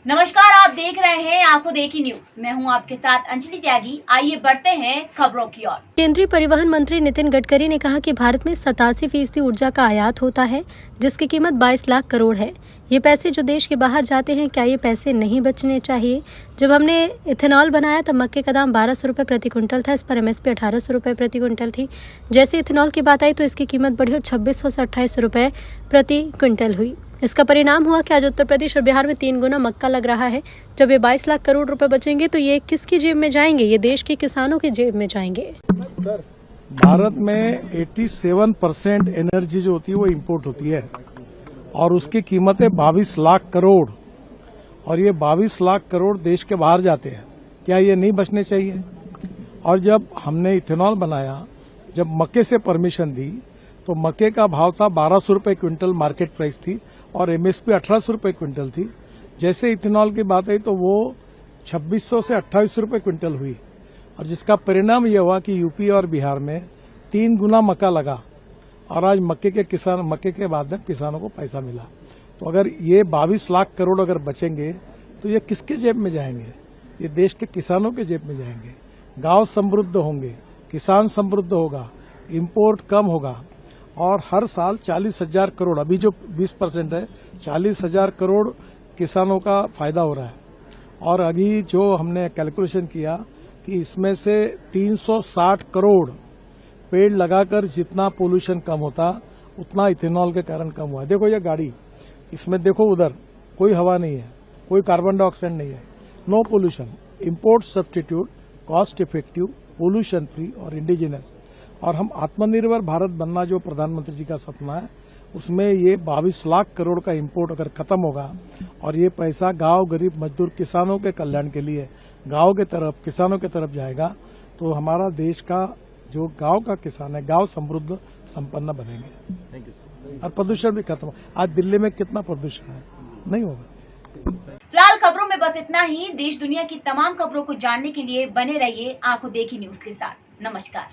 नमस्कार, आप देख रहे हैं आंखों देखी न्यूज। मैं हूं आपके साथ अंजलि त्यागी। आइए बढ़ते हैं खबरों की ओर। केंद्रीय परिवहन मंत्री नितिन गडकरी ने कहा कि भारत में 87% ऊर्जा का आयात होता है, जिसकी कीमत 22 लाख करोड़ है। ये पैसे जो देश के बाहर जाते हैं, क्या ये पैसे नहीं बचने चाहिए? जब हमने इथेनॉल बनाया तब मक्के का दाम 1200 रुपये प्रति क्विंटल था। इस पर MSP 1800 रुपये प्रति क्विंटल थी। जैसे इथेनॉल की बात आई तो इसकी कीमत बढ़ी और 2600 से 2800 रुपये प्रति क्विंटल हुई। इसका परिणाम हुआ कि आज उत्तर प्रदेश और बिहार में 3 गुना मक्का लग रहा है। जब ये 22 लाख करोड़ रुपए बचेंगे तो ये किसकी जेब में जाएंगे? ये देश के किसानों की जेब में जाएंगे। भारत में 87% एनर्जी जो होती है वो इंपोर्ट होती है और उसकी कीमत है 22 लाख करोड़ और ये 22 लाख करोड़ देश के बाहर जाते हैं। क्या ये नहीं बचने चाहिए? और जब हमने इथेनॉल बनाया, जब मक्के से परमिशन दी तो मक्के का भाव था 1200 रुपये क्विंटल, मार्केट प्राइस थी, और MSP 1800 रुपये क्विंटल थी। जैसे इथेनॉल की बात आई तो वो 2600 से 2800 रुपये क्विंटल हुई और जिसका परिणाम यह हुआ कि यूपी और बिहार में 3 गुना मक्का लगा और आज मक्के के बाद में किसानों को पैसा मिला। तो अगर ये 22 लाख करोड़ अगर बचेंगे तो ये किसके जेब में जाएंगे? ये देश के किसानों के जेब में जाएंगे। गांव समृद्ध होंगे, किसान समृद्ध होगा, इंपोर्ट कम होगा और हर साल 40,000 करोड़, अभी जो 20% है, 40,000 करोड़ किसानों का फायदा हो रहा है। और अभी जो हमने कैलकुलेशन किया कि इसमें से 360 करोड़ पेड़ लगाकर जितना पोल्यूशन कम होता उतना इथेनॉल के कारण कम हुआ। देखो ये गाड़ी, इसमें देखो उधर कोई हवा नहीं है, कोई कार्बन डाइऑक्साइड नहीं है, no pollution, import substitute, cost effective, pollution free और इंडिजिनस। और हम आत्मनिर्भर भारत बनना जो प्रधानमंत्री जी का सपना है, उसमें ये 22 लाख करोड़ का इंपोर्ट अगर खत्म होगा और ये पैसा गांव, गरीब, मजदूर, किसानों के कल्याण के लिए गांव के तरफ, किसानों के तरफ जाएगा तो हमारा देश का जो गांव का किसान है, गांव समृद्ध संपन्न बनेंगे और प्रदूषण भी खत्म। आज दिल्ली में कितना प्रदूषण है? नहीं होगा। फिलहाल खबरों में बस इतना ही। देश दुनिया की तमाम खबरों को जानने के लिए बने रहिए आंखों देखी न्यूज के साथ। नमस्कार।